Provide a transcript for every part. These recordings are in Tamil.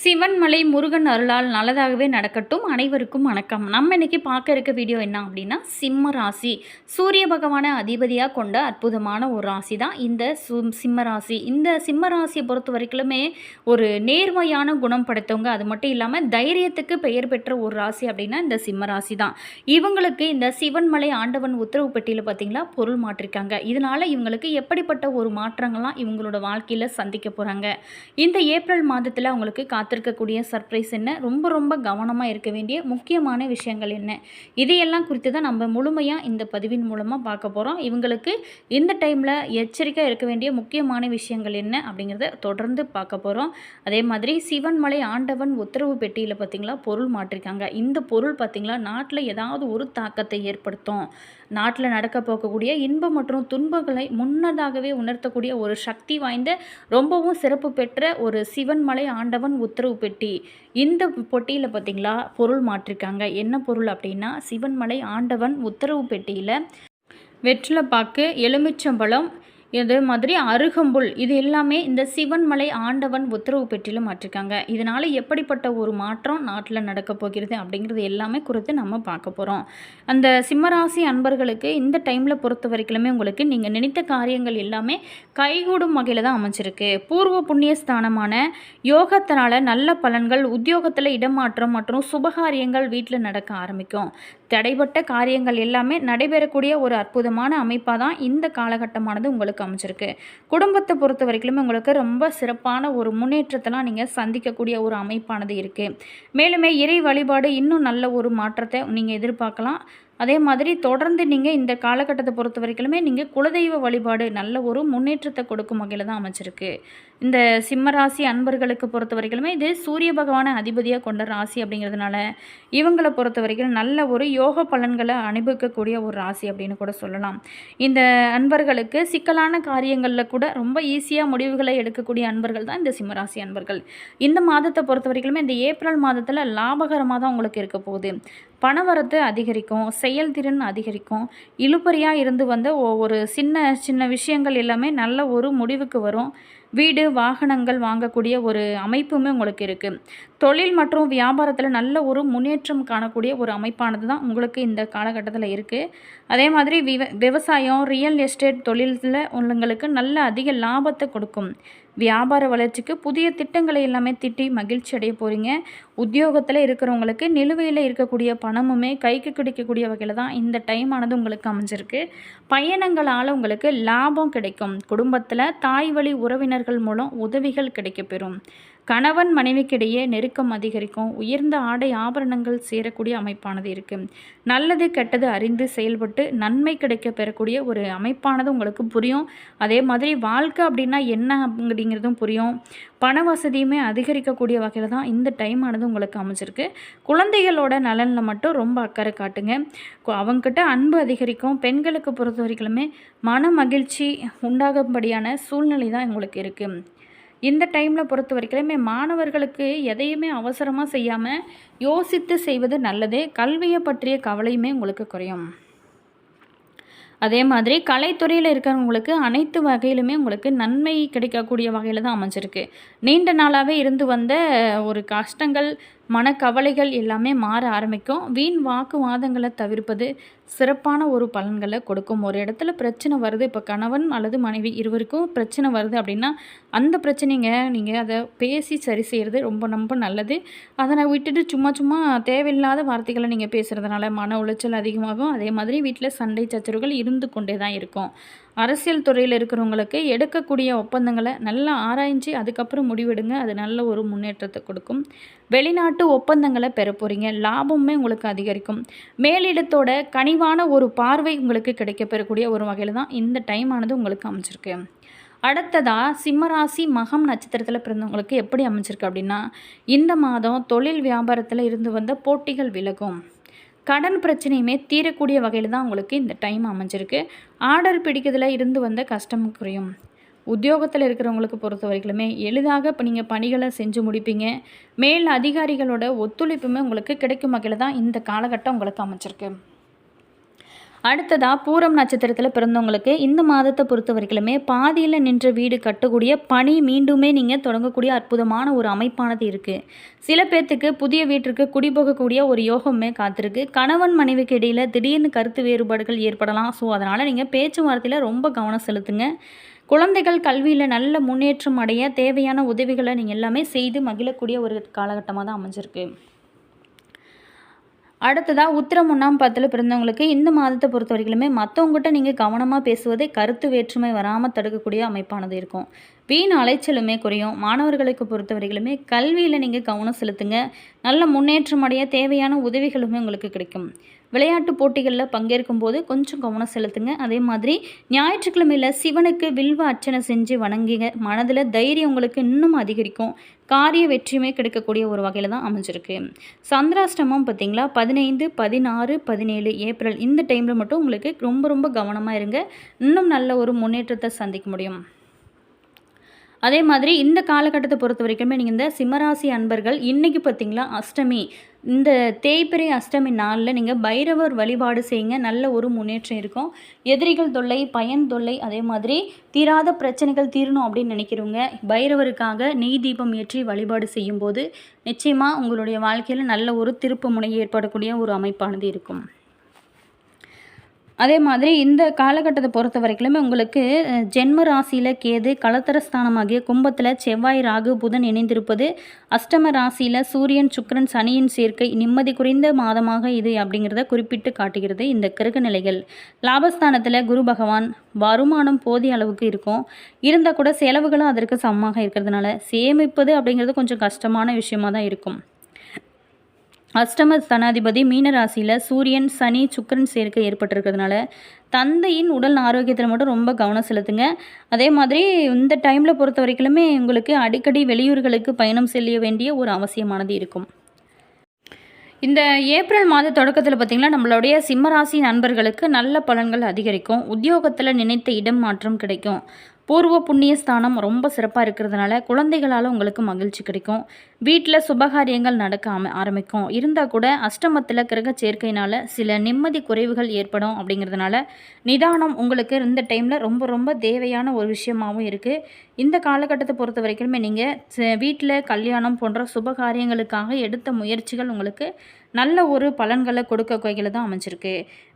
சிவன்மலை முருகன் அருளால் நல்லதாகவே நடக்கட்டும். அனைவருக்கும் வணக்கம். நம்ம இன்னைக்கு பார்க்க இருக்க வீடியோ என்ன அப்படின்னா, சிம்ம ராசி. சூரிய பகவானை அதிபதியாக கொண்ட அற்புதமான ஒரு ராசி தான் இந்த சிம்ம ராசி. இந்த சிம்ம ராசியை பொறுத்த வரைக்குமே ஒரு நேர்மையான குணம் படைத்தவங்க. அது மட்டும் இல்லாமல் தைரியத்துக்கு பெயர் பெற்ற ஒரு ராசி அப்படின்னா இந்த சிம்ம ராசி தான். இவங்களுக்கு இந்த சிவன்மலை ஆண்டவன் உத்தரவு பெட்டியில் பார்த்தீங்களா பொருள் மாற்றிருக்காங்க. இதனால் இவங்களுக்கு எப்படிப்பட்ட ஒரு மாற்றங்கள்லாம் இவங்களோட வாழ்க்கையில் சந்திக்க போகிறாங்க. இந்த ஏப்ரல் மாதத்தில் அவங்களுக்கு காத்திருக்கக்கூடிய சர்ப்ரைஸ் என்ன, ரொம்ப ரொம்ப கவனமாக இருக்க வேண்டிய முக்கியமான விஷயங்கள் என்ன, இதையெல்லாம் குறித்து தான் நம்ம முழுமையாக இந்த பதிவின் மூலமாக பார்க்க போகிறோம். இவங்களுக்கு இந்த டைமில் எச்சரிக்கையாக இருக்க வேண்டிய முக்கியமான விஷயங்கள் என்ன அப்படிங்கிறத தொடர்ந்து பார்க்க போகிறோம். அதே மாதிரி சிவன்மலை ஆண்டவன் உத்தரவு பெட்டியில் பார்த்திங்களா பொருள் மாற்றிருக்காங்க. இந்த பொருள் பார்த்திங்களா நாட்டில் ஏதாவது ஒரு தாக்கத்தை ஏற்படுத்தும். நாட்டில் நடக்க போகக்கூடிய இன்பம் மற்றும் துன்பங்களை முன்னதாகவே உணர்த்தக்கூடிய ஒரு சக்தி வாய்ந்த ரொம்பவும் சிறப்பு பெற்ற ஒரு சிவன்மலை ஆண்டவன் உத்தரவு பெட்டி. இந்த பொட்டியில் பார்த்திங்களா பொருள் மாற்றிருக்காங்க. என்ன பொருள் அப்படின்னா, சிவன்மலை ஆண்டவன் உத்தரவு பெட்டியில் வெற்றிலைப்பாக்கு, எலுமிச்சம்பழம், இது மாதிரி அருகம்புல், இது எல்லாமே இந்த சிவன்மலை ஆண்டவன் உத்தரவு பெட்டியில் மாற்றிருக்காங்க. இதனால் எப்படிப்பட்ட ஒரு மாற்றம் நாட்டில் நடக்க போகிறது அப்படிங்கிறது எல்லாமே குறித்து நம்ம பார்க்க போகிறோம். அந்த சிம்மராசி அன்பர்களுக்கு இந்த டைமில் பொறுத்த வரைக்குமே உங்களுக்கு நீங்கள் நினைத்த காரியங்கள் எல்லாமே கைகூடும் வகையில் தான் அமைச்சிருக்கு. பூர்வ புண்ணிய ஸ்தானமான யோகத்தினால் நல்ல பலன்கள், உத்தியோகத்தில் இடமாற்றம் மற்றும் சுபகாரியங்கள் வீட்டில் நடக்க ஆரம்பிக்கும். தடைப்பட்ட காரியங்கள் எல்லாமே நடைபெறக்கூடிய ஒரு அற்புதமான அமைப்பாக தான் இந்த காலகட்டமானது உங்களுக்கு அமைச்சிருக்கு. குடும்பத்தை பொறுத்த வரைக்கும் உங்களுக்கு ரொம்ப சிறப்பான ஒரு முன்னேற்றத்தெல்லாம் நீங்கள் சந்திக்கக்கூடிய ஒரு அமைப்பானது இருக்குது. மேலுமே இறை வழிபாடு இன்னும் நல்ல ஒரு மாற்றத்தை நீங்கள் எதிர்பார்க்கலாம். அதே மாதிரி தொடர்ந்து நீங்கள் இந்த காலகட்டத்தை பொறுத்த வரைக்குமே நீங்கள் குலதெய்வ வழிபாடு நல்ல ஒரு முன்னேற்றத்தை கொடுக்கும் வகையில் தான் அமைச்சிருக்கு. இந்த சிம்மராசி அன்பர்களுக்கு பொறுத்த வரைக்குமே இது சூரிய பகவானை அதிபதியாக கொண்ட ராசி அப்படிங்கிறதுனால இவங்களை பொறுத்த வரைக்கும் நல்ல ஒரு யோக பலன்களை அனுபவிக்கக்கூடிய ஒரு ராசி அப்படின்னு கூட சொல்லலாம். இந்த அன்பர்களுக்கு சிக்கலான காரியங்களில் கூட ரொம்ப ஈஸியாக முடிவுகளை எடுக்கக்கூடிய அன்பர்கள் தான் இந்த சிம்மராசி அன்பர்கள். இந்த மாதத்தை பொறுத்த வரைக்குமே இந்த ஏப்ரல் மாதத்தில் லாபகரமாக தான் உங்களுக்கு இருக்க போகுது. பணவரத்து அதிகரிக்கும், செயல்திறன் அதிகரிக்கும், இழுபறியாக இருந்து வந்த ஒரு சின்ன சின்ன விஷயங்கள் எல்லாமே நல்ல ஒரு முடிவுக்கு வரும். வீடு வாகனங்கள் வாங்கக்கூடிய ஒரு அமைப்புமே உங்களுக்கு இருக்குது. தொழில் மற்றும் வியாபாரத்தில் நல்ல ஒரு முன்னேற்றம் காணக்கூடிய ஒரு அமைப்பானது தான் உங்களுக்கு இந்த காலகட்டத்தில் இருக்குது. அதே மாதிரி விவசாயம், ரியல் எஸ்டேட் தொழிலில் உள்ளவங்களுக்கு நல்ல அதிக லாபத்தை கொடுக்கும். வியாபார வளர்ச்சிக்கு புதிய திட்டங்களை எல்லாமே திட்டி மகிழ்ச்சி அடைய போகிறீங்க. உத்தியோகத்தில் இருக்கிறவங்களுக்கு நிலுவையில் இருக்கக்கூடிய பணமுமே கைக்கு கிடைக்கக்கூடிய வகையில் தான் இந்த டைமானது உங்களுக்கு அமைஞ்சிருக்கு. பயணங்களால் உங்களுக்கு லாபம் கிடைக்கும். குடும்பத்தில் தாய் வழி உறவினர்கள் மூலம் உதவிகள் கிடைக்கப்பெறும். கணவன் மனைவிக்கிடையே நெருக்கம் அதிகரிக்கும். உயர்ந்த ஆடை ஆபரணங்கள் சேரக்கூடிய அமைப்பானது இருக்குது. நல்லது கெட்டது அறிந்து செயல்பட்டு நன்மை கிடைக்க பெறக்கூடிய ஒரு அமைப்பானது உங்களுக்கு புரியும். அதே மாதிரி வாழ்க்கை அப்படின்னா என்ன அப்படிங்கிறதும் புரியும். பண வசதியுமே அதிகரிக்கக்கூடிய வகையில் தான் இந்த டைமானது உங்களுக்கு அமைச்சிருக்கு. குழந்தைகளோட நலனில் மட்டும் ரொம்ப அக்கறை காட்டுங்க. அவங்கக்கிட்ட அன்பு அதிகரிக்கும். பெண்களுக்கு பொறுத்த வரைக்குமே மன மகிழ்ச்சி உண்டாகும்படியான சூழ்நிலை தான் உங்களுக்கு இருக்குது. இந்த டைமில் பொறுத்த வரைக்குமே மாணவர்களுக்கு எதையுமே அவசரமாக செய்யாமல் யோசித்து செய்வது நல்லது. கல்வியை பற்றிய கவலையுமே உங்களுக்கு குறையும். அதே மாதிரி கலைத்துறையில் இருக்கிறவங்களுக்கு அனைத்து வகையிலுமே உங்களுக்கு நன்மை கிடைக்கக்கூடிய வகையில் தான் அமைஞ்சிருக்கு. நீண்ட நாளாகவே இருந்து வந்த ஒரு கஷ்டங்கள், மனக்கவலைகள் எல்லாமே மாற ஆரம்பிக்கும். வீண் வாக்குவாதங்களை தவிர்ப்பது சிறப்பான ஒரு பலன்களை கொடுக்கும். ஒரு இடத்துல பிரச்சனை வருது, இப்போ கணவன் அல்லது மனைவி இருவருக்கும் பிரச்சனை வருது அப்படின்னா அந்த பிரச்சனைங்க நீங்கள் அதை பேசி சரி செய்கிறது ரொம்ப ரொம்ப நல்லது. அதை விட்டுட்டு சும்மா சும்மா தேவையில்லாத வார்த்தைகளை நீங்கள் பேசுகிறதுனால மன உளைச்சல் அதிகமாகும். அதே மாதிரி வீட்டில் சண்டை சச்சரவுகள் இருந்து கொண்டே தான் இருக்கும். அரசியல் துறையில் இருக்கிறவங்களுக்கு எடுக்கக்கூடிய ஒப்பந்தங்களை நல்லா ஆராய்ஞ்சு அதுக்கப்புறம் முடிவெடுங்க. அது நல்ல ஒரு முன்னேற்றத்தை கொடுக்கும். வெளிநாட்டு ஒப்பந்தங்களை பெற போகிறீங்க. லாபமே உங்களுக்கு அதிகரிக்கும். மேலிடத்தோட கனிவான ஒரு பார்வை உங்களுக்கு கிடைக்க பெறக்கூடிய ஒரு வகையில் தான் இந்த டைமானது உங்களுக்கு அமைச்சிருக்கு. அடுத்ததாக சிம்மராசி மகம் நட்சத்திரத்தில் பிறந்தவங்களுக்கு எப்படி அமைச்சிருக்கு அப்படின்னா, இந்த மாதம் தொழில் வியாபாரத்தில் இருந்து வந்த போட்டிகள் விலகும். கடன் பிரச்சனையுமே தீரக்கூடிய வகையில் தான் உங்களுக்கு இந்த டைம் அமைஞ்சிருக்கு. ஆர்டர் பிடிக்கிறதுல இருந்து வந்த கஷ்டம் குறையும். உத்தியோகத்தில் இருக்கிறவங்களுக்கு பொறுத்த வரைக்குமே எளிதாக இப்போ நீங்கள் பணிகளை செஞ்சு முடிப்பீங்க. மேல் அதிகாரிகளோட ஒத்துழைப்புமே உங்களுக்கு கிடைக்கும் வகையில் தான் இந்த காலகட்டம் உங்களுக்கு அமைச்சிருக்கு. அடுத்ததாக பூரம் நட்சத்திரத்தில் பிறந்தவங்களுக்கு இந்த மாதத்தை பொறுத்த வரைக்குமே பாதியில் நின்ற வீடு கட்டக்கூடிய பணி மீண்டுமே நீங்கள் தொடங்கக்கூடிய அற்புதமான ஒரு அமைப்பானது இருக்குது. சில பேர்த்துக்கு புதிய வீட்டிற்கு குடிபோகக்கூடிய ஒரு யோகமே காத்திருக்கு. கணவன் மனைவிக்கு இடையில் திடீர்னு கருத்து வேறுபாடுகள் ஏற்படலாம். ஸோ அதனால் நீங்கள் பேச்சுவார்த்தையில் ரொம்ப கவனம் செலுத்துங்க. குழந்தைகள் கல்வியில் நல்ல முன்னேற்றம் அடைய தேவையான உதவிகளை நீங்கள் எல்லாமே செய்து மகிழக்கூடிய ஒரு காலகட்டமாக தான் அமைஞ்சிருக்கு. அடுத்ததாக உத்திரம் 1ஆம் பாதத்தில் பிறந்தவங்களுக்கு இந்த மாதத்தை பொறுத்த வரைக்குமே மற்றவங்ககிட்ட நீங்கள் கவனமாக பேசுவதை கருத்து வேற்றுமை வராமல் தடுக்கக்கூடிய அமைப்பானது இருக்கும். வீண் அலைச்சலுமே குறையும். மாணவர்களுக்கு பொறுத்த வரைக்குமே கல்வியில் நீங்கள் கவனம் செலுத்துங்க. நல்ல முன்னேற்றம் அடைய தேவையான உதவிகளுமே உங்களுக்கு கிடைக்கும். விளையாட்டு போட்டிகளில் பங்கேற்கும் போது கொஞ்சம் கவனம் செலுத்துங்க. அதே மாதிரி ஞாயிற்றுக்கிழமையில் சிவனுக்கு வில்வ அர்ச்சனை செஞ்சு வணங்கிங்க. மனதில் தைரியம் உங்களுக்கு இன்னும் அதிகரிக்கும். காரிய வெற்றியுமே கிடைக்கக்கூடிய ஒரு வகையில் தான் அமைஞ்சிருக்கு. சந்திராஷ்டமம் பார்த்திங்களா 15, 16, 17 ஏப்ரல் இந்த டைமில் மட்டும் உங்களுக்கு ரொம்ப கவனமாக இருங்க. இன்னும் நல்ல ஒரு முன்னேற்றத்தை சந்திக்க முடியும். அதே மாதிரி இந்த காலகட்டத்தை பொறுத்த வரைக்குமே நீங்கள் இந்த சிம்மராசி அன்பர்கள் இன்றைக்கி பார்த்திங்களா அஷ்டமி, இந்த தேய்பிறை அஷ்டமி நாளில் நீங்கள் பைரவர் வழிபாடு செய்யுங்க. நல்ல ஒரு முன்னேற்றம் இருக்கும். எதிரிகள் தொல்லை, பயன் தொல்லை, அதே மாதிரி தீராத பிரச்சனைகள் தீரணும் அப்படின்னு நினைக்கிறவங்க பைரவருக்காக நெய் தீபம் ஏற்றி வழிபாடு செய்யும்போது நிச்சயமாக உங்களுடைய வாழ்க்கையில் நல்ல ஒரு திருப்பு முனை ஏற்படக்கூடிய ஒரு அமைப்பானது இருக்கும். அதே மாதிரி இந்த காலகட்டத்தை பொறுத்த வரைக்குமே உங்களுக்கு ஜென்ம ராசியில் கேது, களத்திரஸ்தானமாகிய கும்பத்தில் செவ்வாய், ராகு, புதன் இணைந்திருப்பது, அஷ்டம ராசியில் சூரியன், சுக்கிரன், சனியின் சேர்க்கை நிம்மதி குறைந்த மாதமாக இது அப்படிங்கிறத குறிப்பிட்டு காட்டுகிறது இந்த கிரக நிலைகள். லாபஸ்தானத்தில் குரு பகவான், வருமானம் போதிய அளவுக்கு இருக்கும். இருந்தால் கூட செலவுகளும் அதற்கு சமமாக இருக்கிறதுனால சேமிப்பது அப்படிங்கிறது கொஞ்சம் கஷ்டமான விஷயமாக தான் இருக்கும். அஷ்டம ஸ்தானாதிபதி மீன ராசியில் சூரியன், சனி, சுக்கிரன் சேர்க்கை ஏற்பட்டிருக்கிறதுனால தந்தையின் உடல் ஆரோக்கியத்தில் மட்டும் ரொம்ப கவனம் செலுத்துங்க. அதே மாதிரி இந்த டைமில் பொறுத்த வரைக்குமே உங்களுக்கு அடிக்கடி வெளியூர்களுக்கு பயணம் செய்ய வேண்டிய ஒரு அவசியமானது இருக்கும். இந்த ஏப்ரல் மாத தொடக்கத்தில் பார்த்திங்கன்னா நம்மளுடைய சிம்மராசி நண்பர்களுக்கு நல்ல பலன்கள் அதிகரிக்கும். உத்தியோகத்தில் நினைத்த இடம் மாற்றம் கிடைக்கும். பூர்வ புண்ணிய ஸ்தானம் ரொம்ப சிறப்பாக இருக்கிறதுனால குழந்தைகளால் உங்களுக்கு மகிழ்ச்சி கிடைக்கும். வீட்டில் சுபகாரியங்கள் நடக்க ஆரம்பிக்கும். இருந்தால் கூட அஷ்டமத்தில் கிரக சேர்க்கையினால் சில நிம்மதி குறைவுகள் ஏற்படும். அப்படிங்கிறதுனால நிதானம் உங்களுக்கு இந்த டைமில் ரொம்ப தேவையான ஒரு விஷயமாகவும் இருக்குது. இந்த காலகட்டத்தை பொறுத்த வரைக்குமே நீங்கள் வீட்டில் கல்யாணம் போன்ற சுபகாரியங்களுக்காக எடுத்த முயற்சிகள் உங்களுக்கு நல்ல ஒரு பலன்களை கொடுக்க வகையில் தான் அமைஞ்சிருக்கு.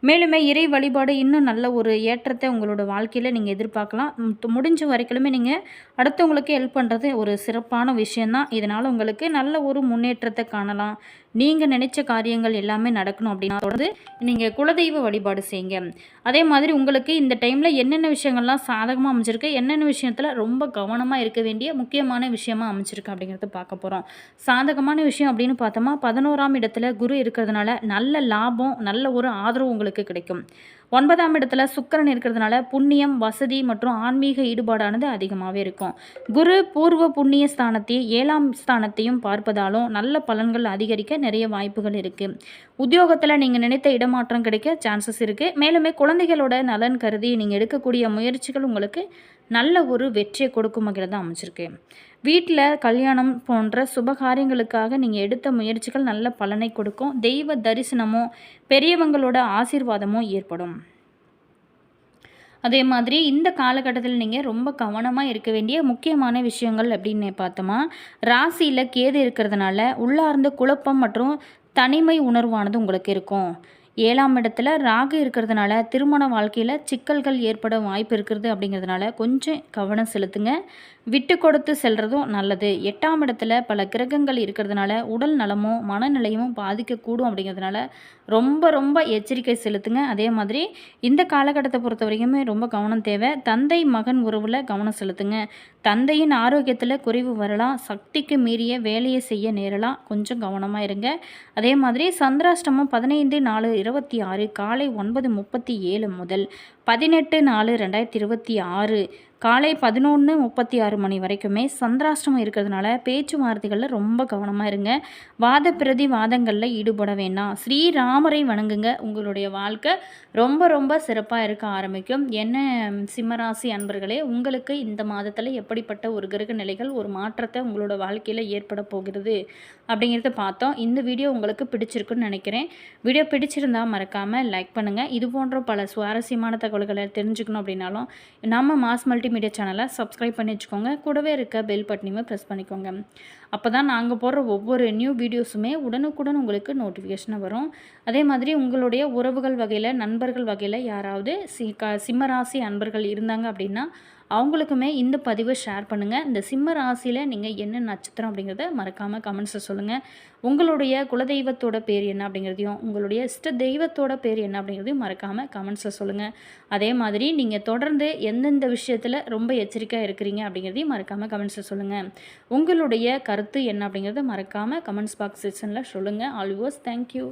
மேலுமே இறை வழிபாடு இன்னும் நல்ல ஒரு ஏற்றத்தை உங்களோட வாழ்க்கையில் நீங்கள் எதிர்பார்க்கலாம். முடிஞ்ச வரைக்குமே நீங்கள் அடுத்தவங்களுக்கு ஹெல்ப் பண்ணுறது ஒரு சிறப்பான விஷயந்தான். இதனால் உங்களுக்கு நல்ல ஒரு முன்னேற்றத்தை காணலாம். நீங்கள் நினைச்ச காரியங்கள் எல்லாமே நடக்கணும் அப்படின்னா தொடர்ந்து நீங்கள் குலதெய்வ வழிபாடு செய்யுங்க. அதே மாதிரி உங்களுக்கு இந்த டைமில் என்னென்ன விஷயங்கள்லாம் சாதகமாக அமைஞ்சிருக்கு, என்னென்ன விஷயத்தில் ரொம்ப கவனமாக இருக்க வேண்டிய முக்கியமான விஷயமாக அமைஞ்சிருக்கு அப்படிங்கிறத பார்க்க போகிறோம். சாதகமான விஷயம் அப்படின்னு பார்த்தோமா 11ஆம் இடத்துல குரு இருக்கிறதுனால நல்ல லாபம், நல்ல ஒரு ஆதரவு உங்களுக்கு கிடைக்கும். 9ஆம் இடத்துல சுக்கிரன் இருக்கிறதுனால புண்ணியம், வசதி மற்றும் ஆன்மீக ஈடுபாடானது அதிகமாகவே இருக்கும். குரு பூர்வ புண்ணிய ஸ்தானத்தையும் 7ஆம் ஸ்தானத்தையும் பார்ப்பதாலும் நல்ல பலன்கள் அதிகரிக்க நிறைய வாய்ப்புகள் இருக்குது. உத்தியோகத்தில் நீங்கள் நினைத்த இடமாற்றம் கிடைக்க சான்சஸ் இருக்குது. மேலுமே குழந்தைகளோட நலன் கருதி நீங்கள் எடுக்கக்கூடிய முயற்சிகள் உங்களுக்கு நல்ல ஒரு வெற்றியை கொடுக்கும் வகையில் தான் அமைச்சிருக்கு. வீட்டில் கல்யாணம் போன்ற சுபகாரியங்களுக்காக நீங்கள் எடுத்த முயற்சிகள் நல்ல பலனை கொடுக்கும். தெய்வ தரிசனமும் பெரியவங்களோட ஆசீர்வாதமும் ஏற்படும். அதே மாதிரி இந்த காலகட்டத்தில் நீங்கள் ரொம்ப கவனமாக இருக்க வேண்டிய முக்கியமான விஷயங்கள் அப்படின்னு பார்த்தோமா, ராசியில் கேது இருக்கிறதுனால உள்ளார்ந்த குழப்பம் மற்றும் தனிமை உணர்வானது உங்களுக்கு இருக்கும். 7ஆம் இடத்துல ராகு இருக்கிறதுனால திருமண வாழ்க்கையில் சிக்கல்கள் ஏற்பட வாய்ப்பு இருக்கிறது. அப்படிங்கிறதுனால கொஞ்சம் கவனம் செலுத்துங்க. விட்டு கொடுத்து செல்றதும் நல்லது. 8ஆம் இடத்துல பல கிரகங்கள் இருக்கிறதுனால உடல் நலமும் மனநிலையும் பாதிக்கக்கூடும். அப்படிங்கிறதுனால ரொம்ப எச்சரிக்கை செலுத்துங்க. அதே மாதிரி இந்த காலகட்டத்தை பொறுத்த வரைக்குமே ரொம்ப கவனம் தேவை. தந்தை மகன் உறவில் கவனம் செலுத்துங்க. தந்தையின் ஆரோக்கியத்தில் குறைவு வரலாம். சக்திக்கு மீறிய வேலையை செய்ய நேரலாம். கொஞ்சம் கவனமாக இருங்க. அதே மாதிரி சந்திராஷ்டமம் 15/4/26 காலை 9:37 முதல் 18/4/2026 காலை 11:36 மணி வரைக்குமே சந்திராஷ்டமம் இருக்கிறதுனால பேச்சுவார்த்தைகளில் ரொம்ப கவனமாக இருங்க. வாத பிரதிவாதங்களில் ஈடுபட வேண்டாம். ஸ்ரீராமரை வணங்குங்க. உங்களுடைய வாழ்க்கை ரொம்ப ரொம்ப சிறப்பாக இருக்க ஆரம்பிக்கும். என்ன சிம்மராசி அன்பர்களே, உங்களுக்கு இந்த மாதத்தில் எப்படிப்பட்ட ஒரு கிரக நிலைகள் ஒரு மாற்றத்தை உங்களோட வாழ்க்கையில் ஏற்பட போகிறது அப்படிங்கிறத பார்த்தோம். இந்த வீடியோ உங்களுக்கு பிடிச்சிருக்குன்னு நினைக்கிறேன். வீடியோ பிடிச்சிருந்தால் மறக்காமல் லைக் பண்ணுங்கள். இது போன்ற பல சுவாரஸ்யமான தகவல்களை தெரிஞ்சுக்கணும் அப்படின்னாலும் நம்ம மாஸ் மல்டிமீடியா சேனலை சப்ஸ்கிரைப் பண்ணி வச்சுக்கோங்க. கூடவே இருக்க பெல் பட்டனையுமே ப்ரெஸ் பண்ணிக்கோங்க. அப்போ தான் நாங்கள் போடுற ஒவ்வொரு நியூ வீடியோஸுமே உடனுக்குடன் உங்களுக்கு நோட்டிஃபிகேஷனாக வரும். அதே மாதிரி உங்களுடைய உறவுகள் வகையில், நண்பர்கள் வகையில் யாராவது சிம்மராசி அன்பர்கள் இருந்தாங்க அப்படின்னா அவங்களுக்குமே இந்த பதிவை ஷேர் பண்ணுங்கள். இந்த சிம்ம ராசியில் நீங்கள் என்ன நட்சத்திரம் அப்படிங்கிறத மறக்காமல் கமெண்ட்ஸில் சொல்லுங்கள். உங்களுடைய குலதெய்வத்தோட பேர் என்ன அப்படிங்கிறதையும், உங்களுடைய இஷ்ட தெய்வத்தோட பேர் என்ன அப்படிங்கிறதையும் மறக்காமல் கமெண்ட்ஸில் சொல்லுங்கள். அதே மாதிரி நீங்கள் தொடர்ந்து எந்தெந்த விஷயத்தில் ரொம்ப எச்சரிக்கையாக இருக்கிறீங்க அப்படிங்கிறதையும் மறக்காமல் கமெண்ட்ஸில் சொல்லுங்கள். உங்களுடைய கருத்து என்ன அப்படிங்கிறத மறக்காமல் கமெண்ட்ஸ் பாக்ஸ் செக்ஷனில் சொல்லுங்கள். All viewers, thank you.